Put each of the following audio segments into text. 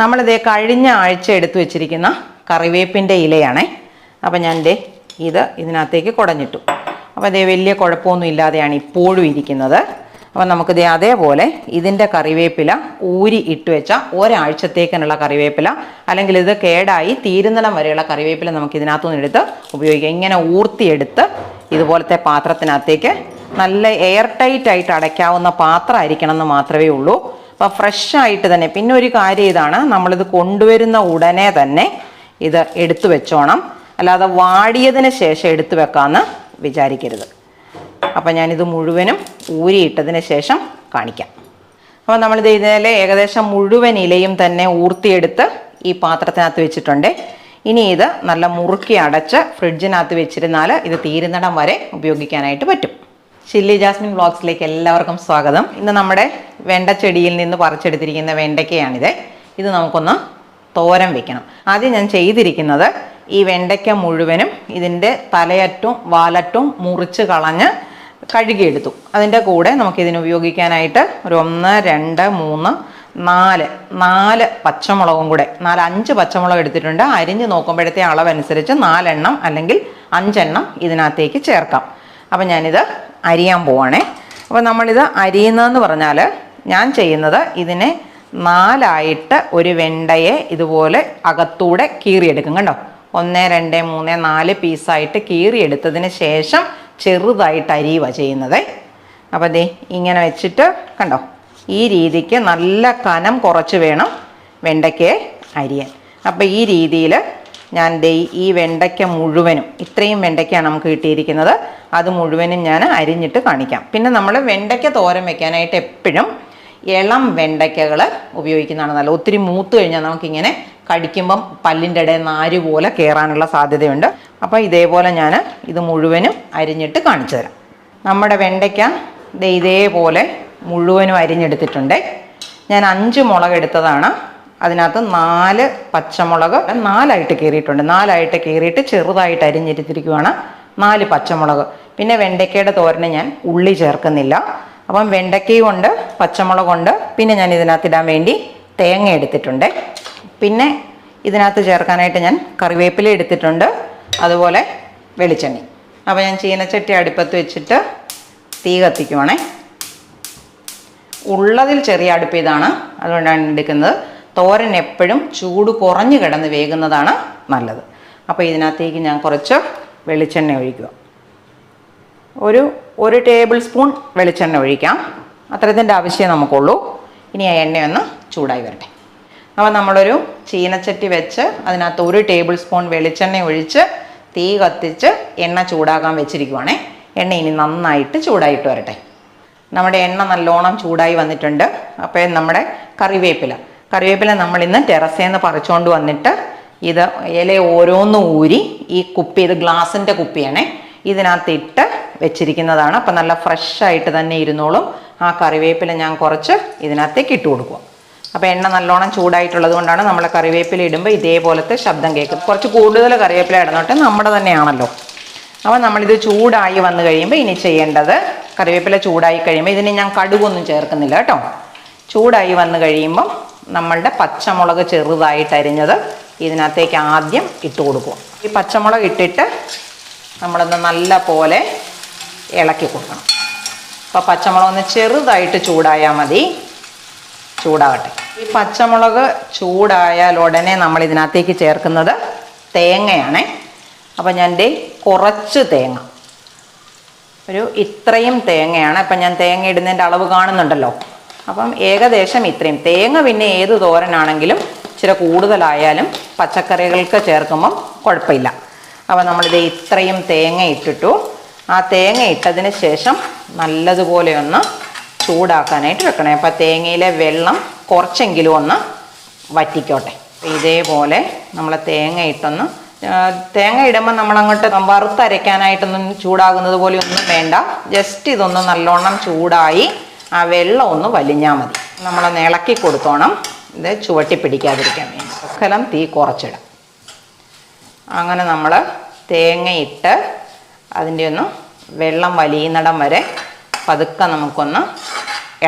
നമ്മളിത് കഴിഞ്ഞ ആഴ്ച എടുത്തു വെച്ചിരിക്കുന്ന കറിവേപ്പിൻ്റെ ഇലയാണേ. അപ്പം ഞാൻ ഇതിനകത്തേക്ക് കുടഞ്ഞിട്ടു. അപ്പോൾ അതേ വലിയ കുഴപ്പമൊന്നും ഇല്ലാതെയാണ് ഇപ്പോഴും ഇരിക്കുന്നത്. അപ്പം നമുക്കിത് അതേപോലെ ഇതിൻ്റെ കറിവേപ്പില ഊരി ഇട്ട് വെച്ച ഒരാഴ്ചത്തേക്കിനുള്ള കറിവേപ്പില, അല്ലെങ്കിൽ ഇത് കേടായി തീരുന്നിടം വരെയുള്ള കറിവേപ്പില നമുക്ക് ഇതിനകത്തുനിന്ന് എടുത്ത് ഉപയോഗിക്കാം. ഇങ്ങനെ ഊർത്തിയെടുത്ത് ഇതുപോലത്തെ പാത്രത്തിനകത്തേക്ക്, നല്ല എയർ ടൈറ്റ് ആയിട്ട് അടയ്ക്കാവുന്ന പാത്രമായിരിക്കണം എന്ന് മാത്രമേ ഉള്ളൂ. അപ്പോൾ ഫ്രഷായിട്ട് തന്നെ. പിന്നെ ഒരു കാര്യം ഇതാണ്, നമ്മളിത് കൊണ്ടുവരുന്ന ഉടനെ തന്നെ ഇത് എടുത്തു വെച്ചോണം, അല്ലാതെ വാടിയതിന് ശേഷം എടുത്തു വെക്കാമെന്ന് വിചാരിക്കരുത്. അപ്പം ഞാനിത് മുഴുവനും ഊരിയിട്ടതിന് ശേഷം കാണിക്കാം. അപ്പോൾ നമ്മളിത് ഇതിലെ ഏകദേശം മുഴുവൻ ഇലയും തന്നെ ഊർത്തിയെടുത്ത് ഈ പാത്രത്തിനകത്ത് വെച്ചിട്ടുണ്ട്. ഇനി ഇത് നല്ല മുറുക്കി അടച്ച് ഫ്രിഡ്ജിനകത്ത് വെച്ചിരുന്നാൽ ഇത് തീരുന്നിടം വരെ ഉപയോഗിക്കാനായിട്ട് പറ്റും. ഷില്ലി ജാസ്മിൻ വ്ളോഗ്സിലേക്ക് എല്ലാവർക്കും സ്വാഗതം. ഇന്ന് നമ്മുടെ വെണ്ടച്ചെടിയിൽ നിന്ന് പറിച്ചെടുത്തിരിക്കുന്ന വെണ്ടയ്ക്കയാണിത്. ഇത് നമുക്കൊന്ന് തോരൻ വെക്കണം. ആദ്യം ഞാൻ ചെയ്തിരിക്കുന്നത് ഈ വെണ്ടയ്ക്ക മുഴുവനും ഇതിൻ്റെ തലയറ്റും വാലറ്റും മുറിച്ച് കളഞ്ഞ് കഴുകിയെടുത്തു. അതിൻ്റെ കൂടെ നമുക്കിതിന് ഉപയോഗിക്കാനായിട്ട് ഒരു 1, 2, 3, 4 പച്ചമുളകും കൂടെ, 4-5 പച്ചമുളക് എടുത്തിട്ടുണ്ട്. അരിഞ്ഞ് നോക്കുമ്പോഴത്തെ അളവനുസരിച്ച് 4 എണ്ണം അല്ലെങ്കിൽ 5 എണ്ണം ഇതിനകത്തേക്ക് ചേർക്കാം. അപ്പം ഞാനിത് അരിയാൻ പോവാണേ. അപ്പോൾ നമ്മളിത് അരിയുന്നതെന്ന് പറഞ്ഞാൽ ഞാൻ ചെയ്യുന്നത് ഇതിനെ 4ആയിട്ട് ഒരു വെണ്ടയെ ഇതുപോലെ അകത്തൂടെ കീറിയെടുക്കും. കണ്ടോ, 1, 2, 3, 4 പീസായിട്ട് കീറിയെടുത്തതിന് ശേഷം ചെറുതായിട്ട് അരിയുക ചെയ്യുന്നത്. അപ്പോൾ ഇങ്ങനെ വെച്ചിട്ട് കണ്ടോ, ഈ രീതിക്ക് നല്ല കനം കുറച്ച് വേണം വെണ്ടയ്ക്കയെ അരിയാൻ. അപ്പോൾ ഈ രീതിയിൽ ഞാൻ ഈ വെണ്ടയ്ക്ക മുഴുവനും, ഇത്രയും വെണ്ടയ്ക്കാണ് നമുക്ക് കിട്ടിയിരിക്കുന്നത്, അത് മുഴുവനും ഞാൻ അരിഞ്ഞിട്ട് കാണിക്കാം. പിന്നെ നമ്മൾ വെണ്ടയ്ക്ക തോരൻ വെക്കാനായിട്ട് എപ്പോഴും ഇളം വെണ്ടയ്ക്കകൾ ഉപയോഗിക്കുന്നതാണ് നല്ലത്. ഒത്തിരി മൂത്ത് കഴിഞ്ഞാൽ നമുക്കിങ്ങനെ കടിക്കുമ്പം പല്ലിൻ്റെ ഇടയിൽ നാര് പോലെ കയറാനുള്ള സാധ്യതയുണ്ട്. അപ്പോൾ ഇതേപോലെ ഞാൻ ഇത് മുഴുവനും അരിഞ്ഞിട്ട് കാണിച്ചു തരാം. നമ്മുടെ വെണ്ടയ്ക്ക ഇതേപോലെ മുഴുവനും അരിഞ്ഞെടുത്തിട്ടുണ്ട്. ഞാൻ 5 മുളക് എടുത്തതാണ്. അതിനകത്ത് 4 പച്ചമുളക് 4ആയിട്ട് കീറിയിട്ടുണ്ട്. 4ആയിട്ട് കീറിയിട്ട് ചെറുതായിട്ട് അരിഞ്ഞെടുത്തിരിക്കുവാണ് 4 പച്ചമുളക്. പിന്നെ വെണ്ടയ്ക്കയുടെ തോരന് ഞാൻ ഉള്ളി ചേർക്കുന്നില്ല. അപ്പം വെണ്ടയ്ക്കയും കൊണ്ട് പച്ചമുളകുണ്ട്. പിന്നെ ഞാൻ ഇതിനകത്ത് ഇടാൻ വേണ്ടി തേങ്ങ എടുത്തിട്ടുണ്ട്. പിന്നെ ഇതിനകത്ത് ചേർക്കാനായിട്ട് ഞാൻ കറിവേപ്പില എടുത്തിട്ടുണ്ട്, അതുപോലെ വെളിച്ചെണ്ണ. അപ്പോൾ ഞാൻ ചീനച്ചട്ടി അടുപ്പത്ത് വെച്ചിട്ട് തീ കത്തിക്കുവാണേ. ഉള്ളതിൽ ചെറിയ അടുപ്പ് ഇതാണ്, അതുകൊണ്ടാണ് എടുക്കുന്നത്. തോരൻ എപ്പോഴും ചൂട് കുറഞ്ഞ് കിടന്ന് വേകുന്നതാണ് നല്ലത്. അപ്പോൾ ഇതിനകത്തേക്ക് ഞാൻ കുറച്ച് വെളിച്ചെണ്ണ ഒഴിക്കുക. ഒരു ടേബിൾ സ്പൂൺ വെളിച്ചെണ്ണ ഒഴിക്കാം. അത്രത്തിൻ്റെ ആവശ്യമേ നമുക്കുള്ളൂ. ഇനി ആ എണ്ണയൊന്ന് ചൂടായി വരട്ടെ. അപ്പോൾ നമ്മളൊരു ചീനച്ചട്ടി വെച്ച് അതിനകത്ത് 1 ടേബിൾ സ്പൂൺ വെളിച്ചെണ്ണ ഒഴിച്ച് തീ കത്തിച്ച് എണ്ണ ചൂടാക്കാൻ വെച്ചിരിക്കുവാണേ. എണ്ണ ഇനി നന്നായിട്ട് ചൂടായിട്ട് വരട്ടെ. നമ്മുടെ എണ്ണ നല്ലോണം ചൂടായി വന്നിട്ടുണ്ട്. അപ്പോൾ നമ്മുടെ കറിവേപ്പില നമ്മളിന്ന് ടെറസിൽ നിന്ന് പറിച്ചുകൊണ്ട് വന്നിട്ട് ഇത് ഇല ഓരോന്നും ഊരി ഈ കുപ്പി, ഇത് ഗ്ലാസിൻ്റെ കുപ്പിയാണേ, ഇതിനകത്തിട്ട് വെച്ചിരിക്കുന്നതാണ്. അപ്പം നല്ല ഫ്രഷായിട്ട് തന്നെ ഇരുന്നോളും. ആ കറിവേപ്പില ഞാൻ കുറച്ച് ഇതിനകത്തേക്ക് ഇട്ട് കൊടുക്കുക. അപ്പോൾ എണ്ണ നല്ലോണം ചൂടായിട്ടുള്ളത് കൊണ്ടാണ് നമ്മൾ കറിവേപ്പില ഇടുമ്പോൾ ഇതേപോലത്തെ ശബ്ദം കേൾക്കും. കുറച്ച് കൂടുതൽ കറിവേപ്പില ഇടുന്നോട്ടെ, നമ്മുടെ തന്നെയാണല്ലോ. അപ്പോൾ നമ്മളിത് ചൂടായി വന്നു കഴിയുമ്പോൾ ഇനി ചെയ്യേണ്ടത്, കറിവേപ്പില ചൂടായി കഴിയുമ്പോൾ ഇതിന് ഞാൻ കടുകൊന്നും ചേർക്കുന്നില്ല കേട്ടോ. ചൂടായി വന്നു കഴിയുമ്പം നമ്മളുടെ പച്ചമുളക് ചെറുതായിട്ട് അരിഞ്ഞത് ഇതിനകത്തേക്ക് ആദ്യം ഇട്ട് കൊടുക്കുക. ഈ പച്ചമുളക് ഇട്ടിട്ട് നമ്മളൊന്ന് നല്ല പോലെ ഇളക്കി കൊടുക്കണം. അപ്പോൾ പച്ചമുളക് ഒന്ന് ചെറുതായിട്ട് ചൂടായാൽ മതി, ചൂടാകട്ടെ. ഈ പച്ചമുളക് ചൂടായാൽ ഉടനെ നമ്മൾ ഇതിനകത്തേക്ക് ചേർക്കുന്നത് തേങ്ങയാണേ. അപ്പോൾ ഞാൻ കുറച്ച് തേങ്ങ, ഇത്രയും തേങ്ങയാണ്. അപ്പം ഞാൻ തേങ്ങ ഇടുന്നതിൻ്റെ അളവ് കാണുന്നുണ്ടല്ലോ. അപ്പം ഏകദേശം ഇത്രയും തേങ്ങ. പിന്നെ ഏത് തോരനാണെങ്കിലും ഇച്ചിരി കൂടുതലായാലും പച്ചക്കറികൾക്ക് ചേർക്കുമ്പം കുഴപ്പമില്ല. അപ്പോൾ നമ്മളിത് ഇത്രയും തേങ്ങ ഇട്ടിട്ടു. ആ തേങ്ങ ഇട്ടതിന് ശേഷം നല്ലതുപോലെ ഒന്ന് ചൂടാക്കാനായിട്ട് വെക്കണേ. അപ്പോൾ തേങ്ങയിലെ വെള്ളം കുറച്ചെങ്കിലും ഒന്ന് വറ്റിക്കോട്ടെ. ഇതേപോലെ നമ്മൾ തേങ്ങ ഇടുമ്പോൾ നമ്മളങ്ങോട്ട് വറുത്തരയ്ക്കാനായിട്ടൊന്നും ചൂടാകുന്നത് പോലെ ഒന്നും വേണ്ട. ജസ്റ്റ് ഇതൊന്ന് നല്ലോണം ചൂടായി ആ വെള്ളം ഒന്ന് വലിഞ്ഞാൽ മതി. നമ്മളൊന്ന് ഇളക്കി കൊടുത്തോണം, ഇത് ചുവട്ടി പിടിക്കാതിരിക്കാൻ വേണ്ടി. ശകലം തീ കുറച്ചിടാം. അങ്ങനെ നമ്മൾ തേങ്ങയിട്ട് അതിൻ്റെ ഒന്ന് വെള്ളം വലിയുന്നിടം വരെ പതുക്കെ നമുക്കൊന്ന്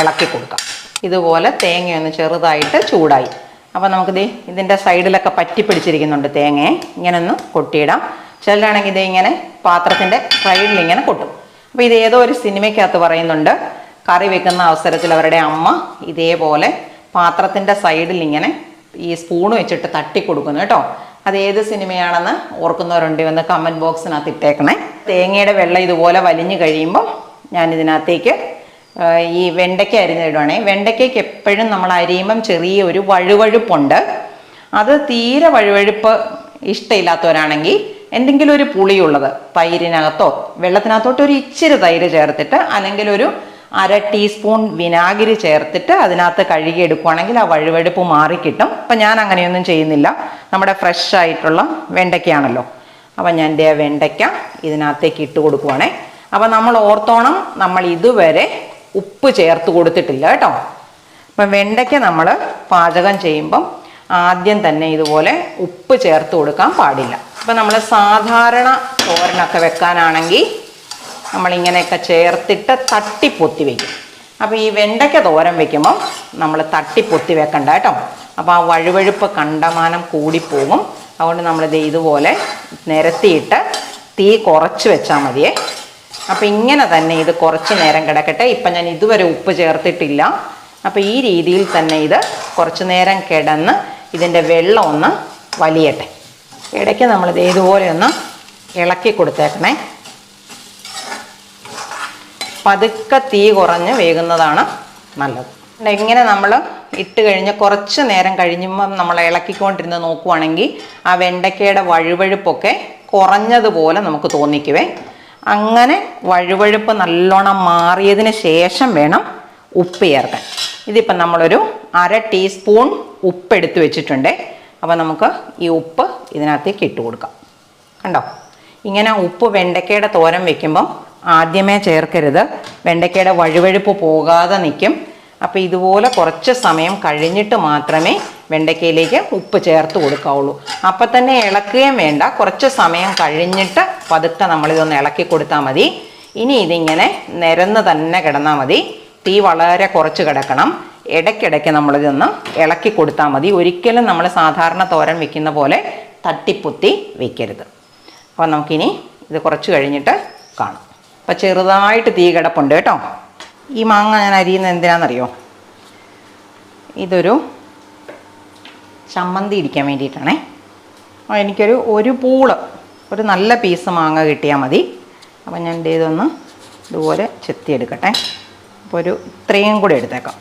ഇളക്കി കൊടുക്കാം. ഇതുപോലെ തേങ്ങയൊന്ന് ചെറുതായിട്ട് ചൂടായി. അപ്പോൾ നമുക്കിത് ഇതിൻ്റെ സൈഡിലൊക്കെ പറ്റി പിടിച്ചിരിക്കുന്നുണ്ട് തേങ്ങയെ. ഇങ്ങനെ ഒന്ന് കൊട്ടിയിടാം. ചിലരാണെങ്കിൽ ഇത് ഇങ്ങനെ പാത്രത്തിൻ്റെ സൈഡിൽ ഇങ്ങനെ കൊട്ടും. അപ്പോൾ ഇത് ഏതോ ഒരു സിനിമയ്ക്കകത്ത് പറയുന്നുണ്ട്, കറി വെക്കുന്ന അവസരത്തിൽ അവരുടെ അമ്മ ഇതേപോലെ പാത്രത്തിൻ്റെ സൈഡിൽ ഇങ്ങനെ ഈ സ്പൂൺ വെച്ചിട്ട് തട്ടി കൊടുക്കുന്നു കേട്ടോ. അത് ഏത് സിനിമയാണെന്ന് ഓർക്കുന്നവരുണ്ട് എന്ന് കമൻറ്റ് ബോക്സിനകത്ത് ഇട്ടേക്കണേ. തേങ്ങയുടെ വെള്ളം ഇതുപോലെ വലിഞ്ഞു കഴിയുമ്പോൾ ഞാൻ ഇതിനകത്തേക്ക് ഈ വെണ്ടയ്ക്ക അരിഞ്ഞിടുവാണേ. വെണ്ടയ്ക്കയ്ക്ക് എപ്പോഴും നമ്മൾ അരിയുമ്പം ചെറിയ ഒരു വഴുവഴുപ്പുണ്ട്. അത് തീരെ വഴുവഴുപ്പ് ഇഷ്ടമില്ലാത്തവരാണെങ്കിൽ എന്തെങ്കിലും ഒരു പുളിയുള്ളത് തൈരിനകത്തോ വെള്ളത്തിനകത്തോട്ട് ഒരു ഇച്ചിരി തൈര് ചേർത്തിട്ട് അല്ലെങ്കിൽ ഒരു 1/2 ടീസ്പൂൺ വിനാഗിരി ചേർത്തിട്ട് അതിനകത്ത് കഴുകി എടുക്കുവാണെങ്കിൽ ആ വഴുവഴുപ്പ് മാറിക്കിട്ടും. അപ്പം ഞാൻ അങ്ങനെയൊന്നും ചെയ്യുന്നില്ല. നമ്മുടെ ഫ്രഷ് ആയിട്ടുള്ള വെണ്ടയ്ക്കയാണല്ലോ. അപ്പം ഞാൻ എൻ്റെ വെണ്ടയ്ക്ക ഇതിനകത്തേക്ക് ഇട്ട് കൊടുക്കുവാണേ. അപ്പം നമ്മൾ ഓർത്തോണം, നമ്മൾ ഇതുവരെ ഉപ്പ് ചേർത്ത് കൊടുത്തിട്ടില്ല കേട്ടോ. അപ്പം വെണ്ടയ്ക്ക നമ്മൾ പാചകം ചെയ്യുമ്പം ആദ്യം തന്നെ ഇതുപോലെ ഉപ്പ് ചേർത്ത് കൊടുക്കാൻ പാടില്ല. ഇപ്പം നമ്മൾ സാധാരണ തോരനൊക്കെ വെക്കാനാണെങ്കിൽ നമ്മളിങ്ങനെയൊക്കെ ചേർത്തിട്ട് തട്ടിപ്പൊത്തി വയ്ക്കും. അപ്പോൾ ഈ വെണ്ടയ്ക്ക തോരൻ വയ്ക്കുമ്പം നമ്മൾ തട്ടിപ്പൊത്തി വെക്കണ്ട കേട്ടോ. അപ്പോൾ ആ വഴുവഴുപ്പ് കണ്ടമാനം കൂടിപ്പോകും. അതുകൊണ്ട് നമ്മളിത് ഇതുപോലെ നിരത്തിയിട്ട് തീ കുറച്ച് വെച്ചാൽ മതിയേ. അപ്പോൾ ഇങ്ങനെ തന്നെ ഇത് കുറച്ച് നേരം കിടക്കട്ടെ. ഇപ്പം ഞാൻ ഇതുവരെ ഉപ്പ് ചേർത്തിട്ടില്ല. അപ്പോൾ ഈ രീതിയിൽ തന്നെ ഇത് കുറച്ച് നേരം കിടന്ന് ഇതിൻ്റെ വെള്ളം ഒന്ന് വലിയട്ടെ. ഇടയ്ക്ക് നമ്മളിത് ഇതുപോലെ ഒന്ന് ഇളക്കി കൊടുത്തേക്കണേ. പതുക്കെ തീ കുറഞ്ഞ് വേകുന്നതാണ് നല്ലത്. ഇങ്ങനെ നമ്മൾ ഇട്ട് കഴിഞ്ഞ് കുറച്ച് നേരം കഴിയുമ്പം നമ്മൾ ഇളക്കിക്കൊണ്ടിരുന്ന് നോക്കുവാണെങ്കിൽ ആ വെണ്ടയ്ക്കയുടെ വഴുവഴുപ്പൊക്കെ കുറഞ്ഞതുപോലെ നമുക്ക് തോന്നിക്കുവേ. അങ്ങനെ വഴുവഴുപ്പ് നല്ലോണം മാറിയതിന് ശേഷം വേണം ഉപ്പ് ചേർക്കാൻ. ഇതിപ്പം നമ്മളൊരു 1/2 ടീസ്പൂൺ ഉപ്പ് എടുത്ത് വെച്ചിട്ടുണ്ട്. അപ്പോൾ നമുക്ക് ഈ ഉപ്പ് ഇതിനകത്തേക്ക് ഇട്ട് കൊടുക്കാം. കണ്ടോ, ഇങ്ങനെ ഉപ്പ് വെണ്ടയ്ക്കയുടെ തോരൻ വെക്കുമ്പം ആദ്യമേ ചേർക്കരുത്. വെണ്ടയ്ക്കയുടെ വഴുവഴുപ്പ് പോകാതെ നിൽക്കും. അപ്പോൾ ഇതുപോലെ കുറച്ച് സമയം കഴിഞ്ഞിട്ട് മാത്രമേ വെണ്ടയ്ക്കയിലേക്ക് ഉപ്പ് ചേർത്ത് കൊടുക്കാവുള്ളൂ. അപ്പം തന്നെ ഇളക്കുകയും വേണ്ട, കുറച്ച് സമയം കഴിഞ്ഞിട്ട് പതുക്കെ നമ്മളിതൊന്ന് ഇളക്കി കൊടുത്താൽ മതി. ഇനി ഇതിങ്ങനെ നിരന്ന് തന്നെ കിടന്നാൽ മതി. തീ വളരെ കുറച്ച് കിടക്കണം. ഇടയ്ക്കിടയ്ക്ക് നമ്മളിതൊന്ന് ഇളക്കി കൊടുത്താൽ മതി. ഒരിക്കലും നമ്മൾ സാധാരണ തോരൻ വെക്കുന്ന പോലെ തട്ടിപ്പൊത്തി വയ്ക്കരുത്. അപ്പോൾ നമുക്കിനി ഇത് കുറച്ച് കഴിഞ്ഞിട്ട് കാണാം. അപ്പോൾ ചെറുതായിട്ട് തീ കിടപ്പുണ്ട് കേട്ടോ. ഈ മാങ്ങ ഞാൻ അരിയുന്നത് എന്തിനാണെന്നറിയോ? ഇതൊരു ചമ്മന്തി ഇടിക്കാൻ വേണ്ടിയിട്ടാണേ. എനിക്കൊരു പൂള്, ഒരു നല്ല പീസ് മാങ്ങ കിട്ടിയാൽ മതി. അപ്പം ഞാൻ ഇതൊന്ന് ഇതുപോലെ ചെത്തിയെടുക്കട്ടെ. അപ്പോൾ ഇത്രയും കൂടെ എടുത്തേക്കാം.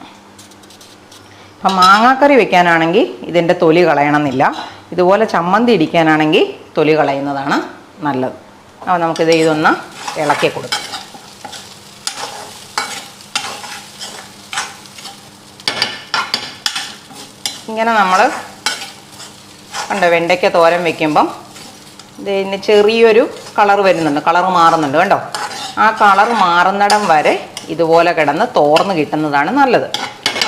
അപ്പം മാങ്ങാക്കറി വെക്കാനാണെങ്കിൽ ഇതിൻ്റെ തൊലി കളയണമെന്നില്ല. ഇതുപോലെ ചമ്മന്തി ഇടിക്കാനാണെങ്കിൽ തൊലി കളയുന്നതാണ് നല്ലത്. അപ്പോൾ നമുക്കിത് ഇതൊന്ന് ഇളക്കി കൊടുക്കാം. ഇങ്ങനെ നമ്മൾ കണ്ടോ വെണ്ടയ്ക്ക തോരൻ വെക്കുമ്പം ഇതിന് ചെറിയൊരു കളർ വരുന്നുണ്ട്, കളർ മാറുന്നുണ്ട് കണ്ടോ. ആ കളർ മാറുന്നിടം വരെ ഇതുപോലെ കിടന്ന് തോർന്ന് കിട്ടുന്നതാണ് നല്ലത്.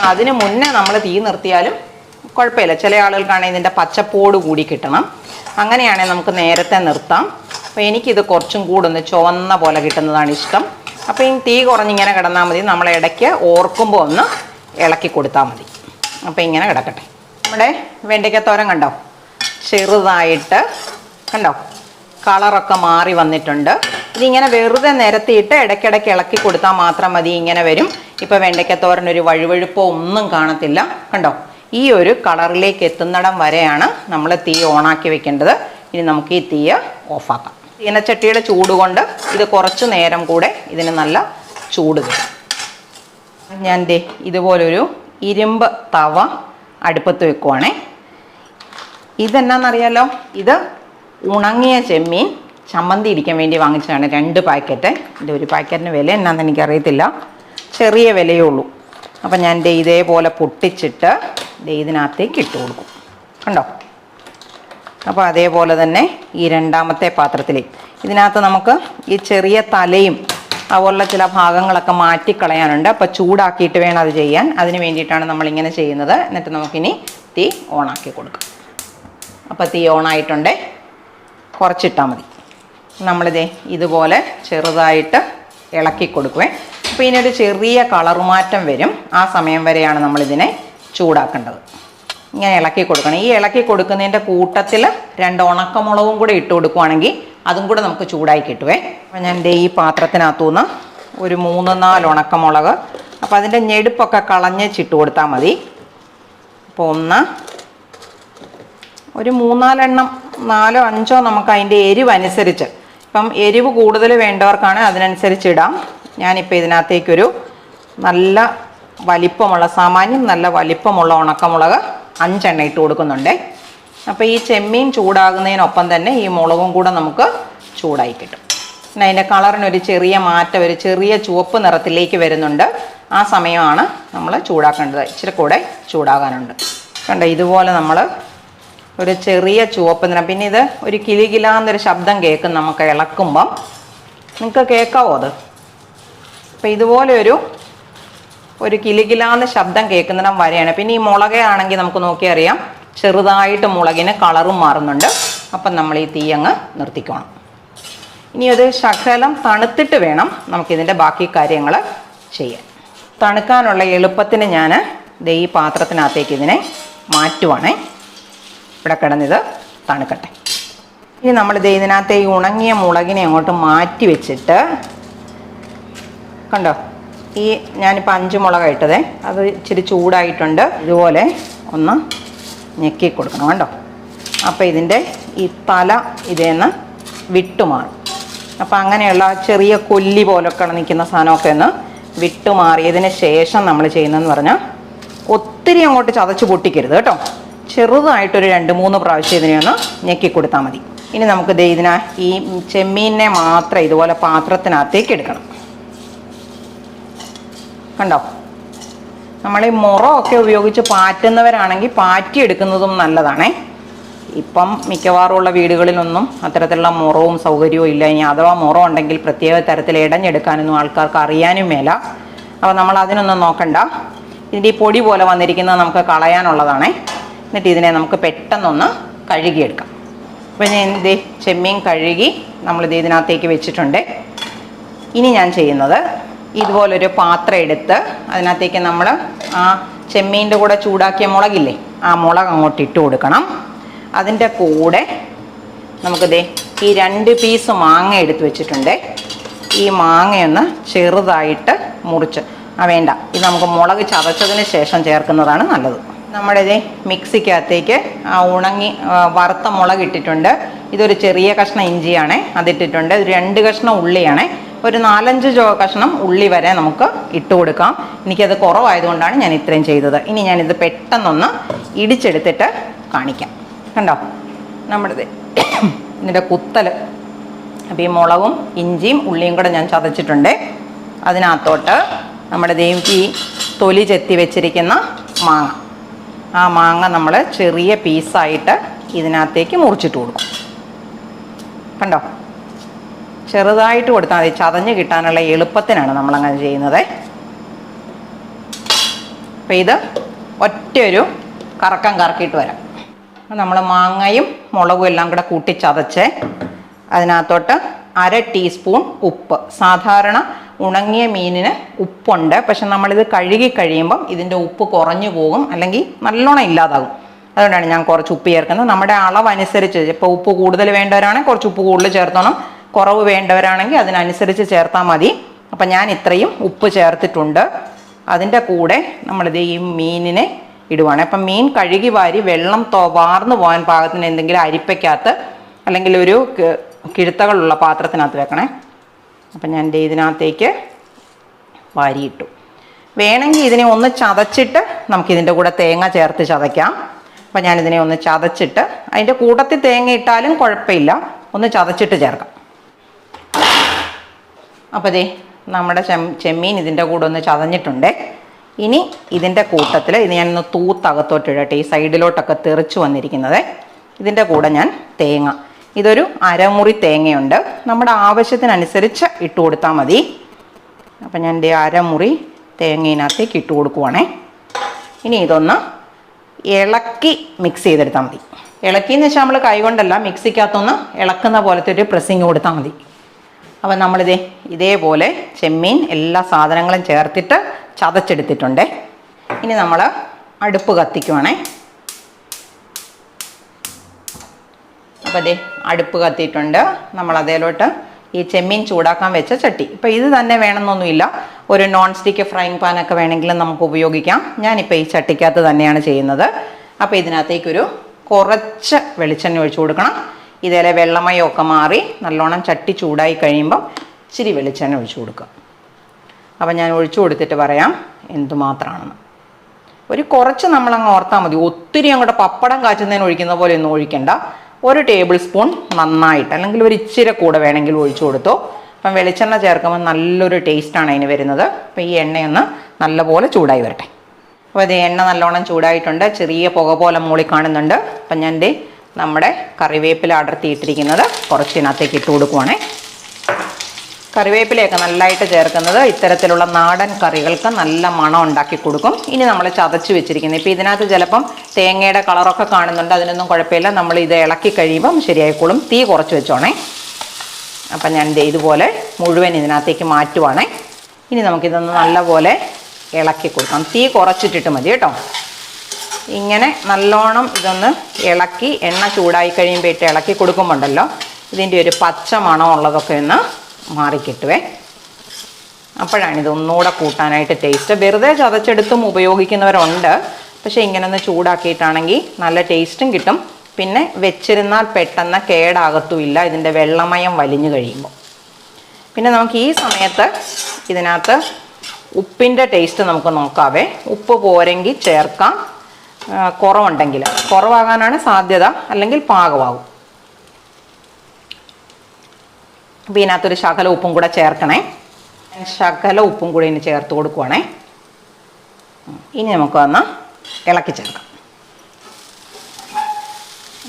അതിന് മുന്നേ നമ്മൾ തീ നിർത്തിയാലും കുഴപ്പമില്ല. ചില ആളുകൾക്കാണെങ്കിൽ ഇതിൻ്റെ പച്ചപ്പോട് കൂടി കിട്ടണം. അങ്ങനെയാണെങ്കിൽ നമുക്ക് നേരത്തെ നിർത്താം. അപ്പോൾ എനിക്കിത് കുറച്ചും കൂടെ ഒന്ന് ചുവന്ന പോലെ കിട്ടുന്നതാണ് ഇഷ്ടം. അപ്പോൾ ഈ തീ കുറഞ്ഞിങ്ങനെ കിടന്നാൽ മതി. നമ്മൾ ഇടയ്ക്ക് ഓർക്കുമ്പോൾ ഒന്ന് ഇളക്കി കൊടുത്താൽ മതി. അപ്പോൾ ഇങ്ങനെ കിടക്കട്ടെ. നമ്മുടെ വെണ്ടയ്ക്കത്തോരൻ കണ്ടോ, ചെറുതായിട്ട് കണ്ടോ കളറൊക്കെ മാറി വന്നിട്ടുണ്ട്. ഇതിങ്ങനെ വെറുതെ നിരത്തിയിട്ട് ഇടയ്ക്കിടയ്ക്ക് ഇളക്കി കൊടുത്താൽ മാത്രം മതി. ഇങ്ങനെ വരും. ഇപ്പോൾ വെണ്ടയ്ക്കത്തോരൻ ഒരു വഴുവഴുപ്പോ ഒന്നും കാണത്തില്ല. കണ്ടോ, ഈ ഒരു കളറിലേക്ക് എത്തുന്നിടം വരെയാണ് നമ്മൾ തീ ഓണാക്കി വെക്കേണ്ടത്. ഇനി നമുക്ക് ഈ തീ ഓഫാക്കാം. ചീനച്ചട്ടിയുടെ ചൂട് കൊണ്ട് ഇത് കുറച്ച് നേരം കൂടെ ഇതിന് നല്ല ചൂട് കിട്ടും. ഞാൻ ഇതുപോലൊരു ഇരുമ്പ് തവ അടുപ്പത്ത് വെക്കുവാണേ. ഇതെന്നാന്നറിയാലോ, ഇത് ഉണങ്ങിയ ചെമ്മീൻ ചമ്മന്തി ഇടിക്കാൻ വേണ്ടി വാങ്ങിച്ചതാണ് 2 പാക്കറ്റ്. ഇതിൻ്റെ ഒരു പാക്കറ്റിന് വില എന്നാന്ന് എനിക്കറിയത്തില്ല, ചെറിയ വിലയേ ഉള്ളൂ. അപ്പം ഞാൻ ഇതേപോലെ പൊട്ടിച്ചിട്ട് ഇതിനകത്തേക്ക് ഇട്ട് കൊടുക്കും. കണ്ടോ. അപ്പോൾ അതേപോലെ തന്നെ ഈ രണ്ടാമത്തെ പാത്രത്തിൽ ഇതിനകത്ത് നമുക്ക് ഈ ചെറിയ തലയും അതുപോലുള്ള ചില ഭാഗങ്ങളൊക്കെ മാറ്റിക്കളയാനുണ്ട്. അപ്പോൾ ചൂടാക്കിയിട്ട് വേണം അത് ചെയ്യാൻ. അതിന് വേണ്ടിയിട്ടാണ് നമ്മളിങ്ങനെ ചെയ്യുന്നത്. എന്നിട്ട് നമുക്കിനി തീ ഓണാക്കി കൊടുക്കാം. അപ്പോൾ തീ ഓണായിട്ടുണ്ട്. കുറച്ചിട്ടാൽ മതി. നമ്മളിതേ ഇതുപോലെ ചെറുതായിട്ട് ഇളക്കി കൊടുക്കുവേ. അപ്പോൾ ഇതിനൊരു ചെറിയ കളർ മാറ്റം വരും. ആ സമയം വരെയാണ് നമ്മളിതിനെ ചൂടാക്കേണ്ടത്. ഇങ്ങനെ ഇളക്കി കൊടുക്കണം. ഈ ഇളക്കി കൊടുക്കുന്നതിൻ്റെ കൂട്ടത്തിൽ 2 ഉണക്കമുളകും കൂടെ ഇട്ട് കൊടുക്കുവാണെങ്കിൽ അതും കൂടെ നമുക്ക് ചൂടായി കിട്ടുവേ. അപ്പം ഞാൻ ഈ പാത്രത്തിനകത്തുനിന്ന് ഒരു 3-4 ഉണക്കമുളക്, അപ്പോൾ അതിൻ്റെ ഞെടുപ്പൊക്കെ കളഞ്ഞിട്ട് കൊടുത്താൽ മതി. അപ്പോൾ ഒരു 3-4 എണ്ണം, 4-5 നമുക്ക് അതിൻ്റെ എരിവ് അനുസരിച്ച്, ഇപ്പം എരിവ് കൂടുതൽ വേണ്ടവർക്കാണ് അതിനനുസരിച്ച് ഇടാം. ഞാനിപ്പോൾ ഇതിനകത്തേക്കൊരു നല്ല വലിപ്പമുള്ള, സാമാന്യം നല്ല വലിപ്പമുള്ള ഉണക്കമുളക് 5 എണ്ണം ഇട്ട് കൊടുക്കുന്നുണ്ട്. അപ്പോൾ ഈ ചെമ്മീൻ ചൂടാകുന്നതിനൊപ്പം തന്നെ ഈ മുളകും കൂടെ നമുക്ക് ചൂടായി കിട്ടും. പിന്നെ അതിൻ്റെ കളറിനൊരു ചെറിയ മാറ്റം, ഒരു ചെറിയ ചുവപ്പ് നിറത്തിലേക്ക് വരുന്നുണ്ട്. ആ സമയമാണ് നമ്മൾ ചൂടാക്കേണ്ടത്. ഇച്ചിരി കൂടെ ചൂടാകാനുണ്ട്. കണ്ടോ, ഇതുപോലെ നമ്മൾ ഒരു ചെറിയ ചുവപ്പ് നിറം. പിന്നെ ഇത് ഒരു കിലികിലാന്നൊരു ശബ്ദം കേൾക്കും നമുക്ക് ഇളക്കുമ്പം. നിങ്ങൾക്ക് കേൾക്കാവോ അത്? അപ്പം ഇതുപോലെ ഒരു കിലികിലാന്ന് ശബ്ദം കേൾക്കുന്നിടം വരെയാണ്. പിന്നെ ഈ മുളകാണെങ്കിൽ നമുക്ക് നോക്കിയറിയാം ചെറുതായിട്ട് മുളകിന് കളറും മാറുന്നുണ്ട്. അപ്പം നമ്മൾ ഈ തീ അങ്ങ് നിർത്തിക്കണം. ഇനി അത് ശകലം തണുത്തിട്ട് വേണം നമുക്കിതിൻ്റെ ബാക്കി കാര്യങ്ങൾ ചെയ്യാൻ. തണുക്കാനുള്ള എളുപ്പത്തിന് ഞാൻ ഈ പാത്രത്തിനകത്തേക്ക് ഇതിനെ മാറ്റുവാണേ. ഇവിടെ കിടന്നിത് തണുക്കട്ടെ. ഇനി നമ്മളിത് ഇതിനകത്തെ ഈ ഉണങ്ങിയ മുളകിനെ അങ്ങോട്ട് മാറ്റി വെച്ചിട്ട്, കണ്ടോ, ഈ ഞാനിപ്പോൾ 5 മുളകാണ് ഇട്ടത്. അത് ഇച്ചിരി ചൂടായിട്ടുണ്ട്. ഇതുപോലെ ഒന്ന് ഞെക്കി കൊടുക്കണം. കണ്ടോ, അപ്പോൾ ഇതിൻ്റെ ഈ തല ഇതേന്ന് വിട്ടുമാറും. അപ്പോൾ അങ്ങനെയുള്ള ചെറിയ കൊല്ലി പോലൊക്കെ നിൽക്കുന്ന സാധനമൊക്കെ ഒന്ന് വിട്ടുമാറിയതിന് ശേഷം നമ്മൾ ചെയ്യുന്നതെന്ന് പറഞ്ഞാൽ ഒത്തിരി അങ്ങോട്ട് ചതച്ച് പൊട്ടിക്കരുത് കേട്ടോ. ചെറുതായിട്ടൊരു 2-3 പ്രാവശ്യം ഇതിനെ ഒന്ന് ഞെക്കി കൊടുത്താൽ മതി. ഇനി നമുക്ക് ഈ ചെമ്മീനെ മാത്രം ഇതുപോലെ പാത്രത്തിനകത്തേക്ക് എടുക്കണം. കണ്ടോ, നമ്മൾ ഈ മുറമൊക്കെ ഉപയോഗിച്ച് പാറ്റുന്നവരാണെങ്കിൽ പാറ്റിയെടുക്കുന്നതും നല്ലതാണേ. ഇപ്പം മിക്കവാറുമുള്ള വീടുകളിലൊന്നും അത്തരത്തിലുള്ള മുറവും സൗകര്യവും ഇല്ല. ഇനി അഥവാ മുറം ഉണ്ടെങ്കിൽ പ്രത്യേക തരത്തിൽ ഇടഞ്ഞെടുക്കാനൊന്നും ആൾക്കാർക്ക് അറിയാനും മേല. അപ്പോൾ നമ്മൾ അതിനൊന്നും നോക്കണ്ട. ഇതിൻ്റെ ഈ പൊടി പോലെ വന്നിരിക്കുന്നത് നമുക്ക് കളയാനുള്ളതാണേ. എന്നിട്ട് ഇതിനെ നമുക്ക് പെട്ടെന്നൊന്ന് കഴുകിയെടുക്കാം. അപ്പോൾ ഞാൻ ചെമ്മീൻ കഴുകി നമ്മളിത് ഇതിനകത്തേക്ക് വെച്ചിട്ടുണ്ട്. ഇനി ഞാൻ ചെയ്യുന്നത്, ഇതുപോലൊരു പാത്രം എടുത്ത് അതിനകത്തേക്ക് നമ്മൾ ആ ചെമ്മീൻ്റെ കൂടെ ചൂടാക്കിയ മുളകില്ലേ, ആ മുളക് അങ്ങോട്ട് ഇട്ട് കൊടുക്കണം. അതിൻ്റെ കൂടെ നമുക്ക് ഈ 2 പീസ് മാങ്ങ എടുത്ത് വെച്ചിട്ടുണ്ട്. ഈ മാങ്ങയൊന്ന് ചെറുതായിട്ട് മുറിച്ച്, വേണ്ട, ഇത് നമുക്ക് മുളക് ചതച്ചതിന് ശേഷം ചേർക്കുന്നതാണ് നല്ലത്. നമ്മുടെ മിക്സിക്കകത്തേക്ക് ആ വറുത്ത മുളക് ഇട്ടിട്ടുണ്ട്. ഇതൊരു ചെറിയ കഷ്ണം ഇഞ്ചിയാണ് അതിട്ടിട്ടുണ്ട്. ഒരു 2 കഷ്ണം ഉള്ളിയാണ്. ഒരു 4-5 കഷ്ണം ഉള്ളി വരെ നമുക്ക് ഇട്ട് കൊടുക്കാം. എനിക്കത് കുറവായതുകൊണ്ടാണ് ഞാൻ ഇത്രയും ചെയ്തത്. ഇനി ഞാനിത് പെട്ടെന്നൊന്ന് ഇടിച്ചെടുത്തിട്ട് കാണിക്കാം. കണ്ടോ, നമ്മുടെ ഇതിൻ്റെ കുത്തൽ. അപ്പോൾ ഈ മുളകും ഇഞ്ചിയും ഉള്ളിയും കൂടെ ഞാൻ ചതച്ചിട്ടുണ്ട്. അതിനകത്തോട്ട് നമ്മുടെ ഈ തൊലി ചെത്തി വെച്ചിരിക്കുന്ന മാങ്ങ, ആ മാങ്ങ നമ്മൾ ചെറിയ പീസായിട്ട് ഇതിനകത്തേക്ക് മുറിച്ചിട്ട് കൊടുക്കും. കണ്ടോ, ചെറുതായിട്ട് കൊടുത്താൽ മതി. ചതഞ്ഞ് കിട്ടാനുള്ള എളുപ്പത്തിനാണ് നമ്മളങ്ങനെ ചെയ്യുന്നത്. അപ്പോൾ ഇത് ഒറ്റയൊരു കറക്കം കറക്കിയിട്ട് വരാം. നമ്മൾ മാങ്ങയും മുളകും എല്ലാം കൂടെ കൂട്ടി ചതച്ച് അതിനകത്തോട്ട് 1/2 ടീസ്പൂൺ ഉപ്പ്. സാധാരണ ഉണങ്ങിയ മീനിന് ഉപ്പുണ്ട്, പക്ഷെ നമ്മളിത് കഴുകി കഴിയുമ്പം ഇതിൻ്റെ ഉപ്പ് കുറഞ്ഞു പോകും, അല്ലെങ്കിൽ നല്ലോണം ഇല്ലാതാകും. അതുകൊണ്ടാണ് ഞാൻ കുറച്ച് ഉപ്പ് ചേർക്കുന്നത്. നമ്മുടെ അളവനുസരിച്ച്, ഇപ്പോൾ ഉപ്പ് കൂടുതൽ വേണ്ടവരാണെങ്കിൽ കുറച്ച് ഉപ്പ് കൂടുതൽ ചേർത്തോണം, കുറവ് വേണ്ടവരാണെങ്കിൽ അതിനനുസരിച്ച് ചേർത്താൽ മതി. അപ്പം ഞാൻ ഇത്രയും ഉപ്പ് ചേർത്തിട്ടുണ്ട്. അതിൻ്റെ കൂടെ നമ്മളിത് ഈ മീനിനെ ഇടുവാണ്. അപ്പം മീൻ കഴുകി വാരി വെള്ളം വാർന്നു പോകാൻ പാകത്തിന് എന്തെങ്കിലും അരിപ്പയ്ക്കകത്ത് അല്ലെങ്കിൽ ഒരു കിഴുത്തകളുള്ള പാത്രത്തിനകത്ത് വെക്കണേ. അപ്പം ഞാൻ ഇതിനകത്തേക്ക് വാരിയിട്ടു. വേണമെങ്കിൽ ഇതിനെ ഒന്ന് ചതച്ചിട്ട് നമുക്കിതിൻ്റെ കൂടെ തേങ്ങ ചേർത്ത് ചതയ്ക്കാം. അപ്പം ഞാനിതിനെ ഒന്ന് ചതച്ചിട്ട്, അതിൻ്റെ കൂട്ടത്തിൽ തേങ്ങ ഇട്ടാലും കുഴപ്പമില്ല, ഒന്ന് ചതച്ചിട്ട് ചേർക്കാം. അപ്പോൾ നമ്മുടെ ചെമ്മീൻ ഇതിൻ്റെ കൂടെ ഒന്ന് ചതഞ്ഞിട്ടുണ്ട്. ഇനി ഇതിൻ്റെ കൂട്ടത്തിൽ ഇത് ഞാനൊന്ന് തൂത്തകത്തോട്ട് ഇടട്ടെ, ഈ സൈഡിലോട്ടൊക്കെ തെറിച്ച് വന്നിരിക്കുന്നത്. ഇതിൻ്റെ കൂടെ ഞാൻ തേങ്ങ, ഇതൊരു 1/2 മുറി തേങ്ങയുണ്ട്, നമ്മുടെ ആവശ്യത്തിനനുസരിച്ച് ഇട്ട് കൊടുത്താൽ മതി. അപ്പം ഞാൻ 1/2 മുറി തേങ്ങയിനകത്തേക്ക് ഇട്ട് കൊടുക്കുവാണേ. ഇനി ഇതൊന്ന് ഇളക്കി മിക്സ് ചെയ്തെടുത്താൽ മതി. ഇളക്കിയെന്ന് വെച്ചാൽ നമ്മൾ കൈകൊണ്ടല്ല, മിക്സിക്കകത്തൊന്ന് ഇളക്കുന്ന പോലത്തെ ഒരു പ്രസ്സിങ് കൊടുത്താൽ മതി. അപ്പം നമ്മളിത് ഇതേപോലെ ചെമ്മീൻ എല്ലാ സാധനങ്ങളും ചേർത്തിട്ട് ചതച്ചെടുത്തിട്ടുണ്ട്. ഇനി നമ്മൾ അടുപ്പ് കത്തിക്കുവാണേ. അപ്പോൾ അതേ അടുപ്പ് കത്തിയിട്ടുണ്ട്. നമ്മൾ അതേലോട്ട് ഈ ചെമ്മീൻ ചൂടാക്കാൻ വെച്ച ചട്ടി. ഇപ്പോൾ ഇത് തന്നെ വേണമെന്നൊന്നുമില്ല, ഒരു നോൺ സ്റ്റിക്ക് ഫ്രൈങ് പാനൊക്കെ വേണമെങ്കിലും നമുക്ക് ഉപയോഗിക്കാം. ഞാനിപ്പോൾ ഈ ചട്ടിക്കകത്ത് തന്നെയാണ് ചെയ്യുന്നത്. അപ്പോൾ ഇതിനകത്തേക്കൊരു കുറച്ച് വെളിച്ചെണ്ണ ഒഴിച്ചു കൊടുക്കണം. ഇതേലെ വെള്ളമയമൊക്കെ മാറി നല്ലോണം ചട്ടി ചൂടായി കഴിയുമ്പം ഇച്ചിരി വെളിച്ചെണ്ണ ഒഴിച്ചു കൊടുക്കുക. അപ്പം ഞാൻ ഒഴിച്ചു കൊടുത്തിട്ട് പറയാം എന്തുമാത്രമാണെന്ന്. ഒരു കുറച്ച് നമ്മളങ്ങ് ഓർത്താൽ മതി, ഒത്തിരി അങ്ങോട്ട് പപ്പടം കാച്ചുന്നതിന് ഒഴിക്കുന്ന പോലെ ഒന്നും ഒഴിക്കണ്ട. 1 ടേബിൾ സ്പൂൺ നന്നായിട്ട്, അല്ലെങ്കിൽ ഒരു ഇച്ചിരി കൂടെ വേണമെങ്കിൽ ഒഴിച്ചു കൊടുത്തോ. അപ്പം വെളിച്ചെണ്ണ ചേർക്കുമ്പോൾ നല്ലൊരു ടേസ്റ്റാണ് അതിന് വരുന്നത്. അപ്പോൾ ഈ എണ്ണയൊന്ന് നല്ലപോലെ ചൂടായി വരട്ടെ. അപ്പോൾ ഇത് എണ്ണ നല്ലോണം ചൂടായിട്ടുണ്ട്, ചെറിയ പുക പോലെ മൂളി കാണുന്നുണ്ട്. അപ്പം ഞാൻ നമ്മുടെ കറിവേപ്പില അടർത്തിയിട്ടിരിക്കുന്നത് കുറച്ചിനകത്തേക്ക് ഇട്ട് കൊടുക്കുവാണേ. കറിവേപ്പിലയൊക്കെ നല്ലതായിട്ട് ചേർക്കുന്നത് ഇത്തരത്തിലുള്ള നാടൻ കറികൾക്ക് നല്ല മണം ഉണ്ടാക്കി കൊടുക്കും. ഇനി നമ്മൾ ചതച്ച് വെച്ചിരിക്കുന്നത്, ഇപ്പോൾ ഇതിനകത്ത് ചിലപ്പം തേങ്ങയുടെ കളറൊക്കെ കാണുന്നുണ്ട്, അതിനൊന്നും കുഴപ്പമില്ല. നമ്മൾ ഇത് ഇളക്കി കഴിയുമ്പം ശരിയായിക്കോളും. തീ കുറച്ച് വെച്ചോണേ. അപ്പം ഞാൻ ഇതുപോലെ മുഴുവൻ ഇതിനകത്തേക്ക് മാറ്റുവാണേ. ഇനി നമുക്കിതൊന്ന് നല്ലപോലെ ഇളക്കി കൊടുക്കാം. തീ കുറച്ചിട്ടിട്ട് മതി കേട്ടോ. ഇങ്ങനെ നല്ലോണം ഇതൊന്ന് ഇളക്കി എണ്ണ ചൂടായി കഴിയുമ്പോൾ ഇട്ട് ഇളക്കി കൊടുക്കുമ്പോണ്ടല്ലോ ഇതിൻ്റെ ഒരു പച്ച മണം ഉള്ളതൊക്കെ ഒന്ന് മാറിക്കിട്ടുവേ. അപ്പോഴാണ് ഇത് ഒന്നുകൂടെ കൂട്ടാനായിട്ട് ടേസ്റ്റ്. വെറുതെ ചതച്ചെടുത്തും ഉപയോഗിക്കുന്നവരുണ്ട്, പക്ഷേ ഇങ്ങനെ ഒന്ന് ചൂടാക്കിയിട്ടാണെങ്കിൽ നല്ല ടേസ്റ്റും കിട്ടും. പിന്നെ വെച്ചിരുന്നാൽ പെട്ടെന്ന് കേടാകത്തുമില്ല, ഇതിൻ്റെ വെള്ളമയം വലിഞ്ഞു കഴിയുമ്പോൾ. പിന്നെ നമുക്ക് ഈ സമയത്ത് ഇതിനകത്ത് ഉപ്പിൻ്റെ ടേസ്റ്റ് നമുക്ക് നോക്കാവേ. ഉപ്പ് പോരെങ്കിൽ ചേർക്കാം, കുറവുണ്ടെങ്കിൽ. കുറവാകാനാണ് സാധ്യത, അല്ലെങ്കിൽ പാകമാകും. അപ്പോൾ ഇതിനകത്തൊരു ശകല ഉപ്പും കൂടെ ചേർക്കണേ. ശകല ഉപ്പും കൂടി ഇനി ചേർത്ത് കൊടുക്കുവാണേ. ഇനി നമുക്ക് വന്ന് ഇളക്കി ചേർക്കാം.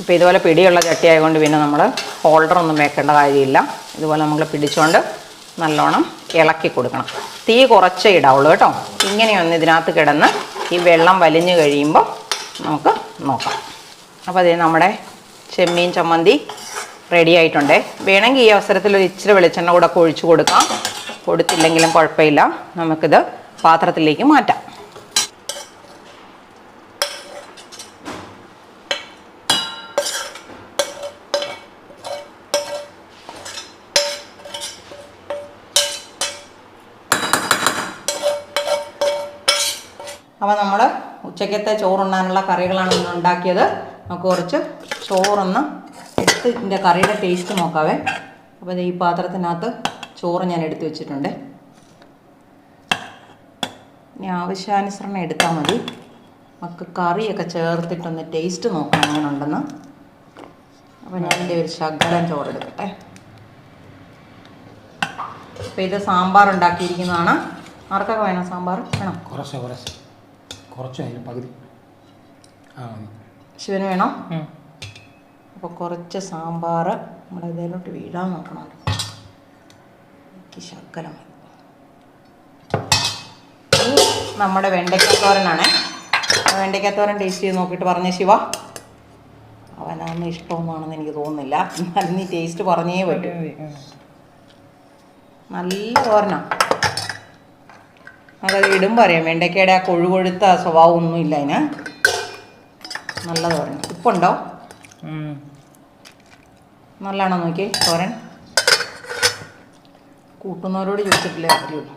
ഇപ്പോൾ ഇതുപോലെ പിടിയുള്ള ചട്ടി ആയതുകൊണ്ട് പിന്നെ നമ്മൾ ഹോൾഡറൊന്നും വെക്കേണ്ട കാര്യമില്ല. ഇതുപോലെ നമ്മൾ പിടിച്ചുകൊണ്ട് നല്ലോണം ഇളക്കി കൊടുക്കണം. തീ കുറച്ചേ ഇടാവുള്ളൂ കേട്ടോ. ഇങ്ങനെയൊന്ന് ഇതിനകത്ത് കിടന്ന് ഈ വെള്ളം വലിഞ്ഞു കഴിയുമ്പോൾ നമുക്ക് നോക്കാം. അപ്പോൾ അതേ നമ്മുടെ ചെമ്മീൻ ചമ്മന്തി റെഡി ആയിട്ടുണ്ടേ. വേണമെങ്കിൽ ഈ അവസരത്തിൽ ഒരു ഇച്ചിരി വെളിച്ചെണ്ണ കൂടെ ഒഴിച്ചു കൊടുക്കാം. കൊടുത്തില്ലെങ്കിലും കുഴപ്പമില്ല. നമുക്കിത് പാത്രത്തിലേക്ക് മാറ്റാം. അപ്പോൾ നമ്മൾ ഉച്ചക്കത്തെ ചോറുണ്ണാനുള്ള കറികളാണ് ഇന്ന് ഉണ്ടാക്കിയത്. നമുക്ക് കുറച്ച് ചോറൊന്ന് എടുത്ത് ഇതിൻ്റെ കറിയുടെ ടേസ്റ്റ് നോക്കാവേ. അപ്പോൾ ഈ പാത്രത്തിനകത്ത് ചോറ് ഞാൻ എടുത്ത് വെച്ചിട്ടുണ്ട്. ഇനി ആവശ്യാനുസരണം എടുത്താൽ മതി. നമുക്ക് കറിയൊക്കെ ചേർത്തിട്ടൊന്ന് ടേസ്റ്റ് നോക്കാം എങ്ങനെ ഉണ്ടെന്ന്. അപ്പോൾ ഞാൻ എൻ്റെ ഒരു ശകലം ചോറെടുക്കട്ടെ. അപ്പോൾ ഇത് സാമ്പാർ ഉണ്ടാക്കിയിരിക്കുന്നതാണ്. ആർക്കൊക്കെ വേണം സാമ്പാർ? വേണം? കുറച്ച് പകുതി ശിവന് വേണം. അപ്പോൾ കുറച്ച് സാമ്പാർ നമ്മുടെ ഇതിലോട്ട് വീഴാൻ നോക്കണം. ശകലം ഇനി നമ്മുടെ വെണ്ടയ്ക്കത്തോരനാണ്. വെണ്ടയ്ക്കത്തോരൻ ടേസ്റ്റ് ചെയ്ത് നോക്കിയിട്ട് പറഞ്ഞ ശിവ. അവനൊന്നും ഇഷ്ടമൊന്നുമാണെന്ന് എനിക്ക് തോന്നുന്നില്ല, എന്നാലും നീ ടേസ്റ്റ് പറഞ്ഞേ പറ്റും. നല്ല തോരനാണ്. അതത് ഇടുമ്പോൾ അറിയാം വെണ്ടയ്ക്കയുടെ ആ കൊഴുകൊഴുത്ത സ്വഭാവം ഒന്നുമില്ല അതിന്. നല്ല തോരൻ. ഉപ്പുണ്ടോ? നല്ലതാണോ നോക്കി തോരൻ? കൂട്ടുന്നവരോട് ചോദിച്ചിട്ടില്ലേ അറിയുള്ളൂ.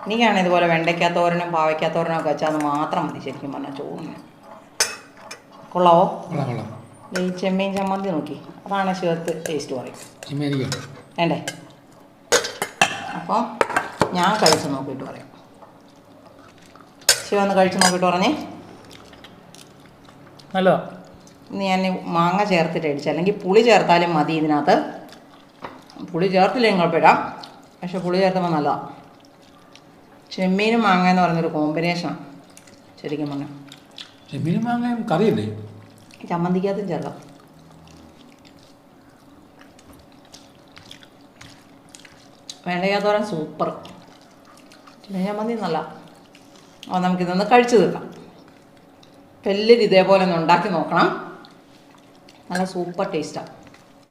എനിക്കാണ് ഇതുപോലെ വെണ്ടയ്ക്കാത്തോരനും പാവയ്ക്കാത്തോരനും ഒക്കെ വെച്ചാൽ അത് മാത്രം മതി ശരിക്കും പറഞ്ഞാൽ ചോറിന്. കൊള്ളാവോ? ഈ ചെമ്മീൻ ചമ്മന്തി നോക്കി, അതാണ് ശിവത്ത് ടേസ്റ്റ് പറയും. വേണ്ടേ? അപ്പോൾ ഞാൻ കഴിച്ച് നോക്കിയിട്ട് പറയാം. ശിവ ഒന്ന് കഴിച്ച് നോക്കിയിട്ട് പറഞ്ഞേ. നല്ലതാ. ഇന്ന് ഞാൻ മാങ്ങ ചേർത്തിട്ട് അടിച്ചു, അല്ലെങ്കിൽ പുളി ചേർത്താലും മതി ഇതിനകത്ത്. പുളി ചേർത്തില്ലെങ്കിൽ കുഴപ്പമില്ല, പക്ഷെ പുളി ചേർത്തുമ്പോൾ നല്ലതാണ്. ചെമ്മീനും മാങ്ങ എന്ന് പറയുന്നൊരു കോമ്പിനേഷനാണ് ശരിക്കും പറഞ്ഞാൽ. ചെമ്മീനും മാങ്ങയും കറിയല്ലേ? ചമ്മന്തിക്കകത്തും ചേർക്കാം. വെണ്ടയ്ക്കാത്തോരൻ സൂപ്പർ. ചെമ്മീൻ ചമ്മന്തി നല്ല. അപ്പോൾ നമുക്കിതൊന്ന് കഴിച്ചു തീർക്കാം. എല്ലാവരും ഇതേപോലെ ഒന്ന് ഉണ്ടാക്കി നോക്കണം. നല്ല സൂപ്പർ ടേസ്റ്റാണ്.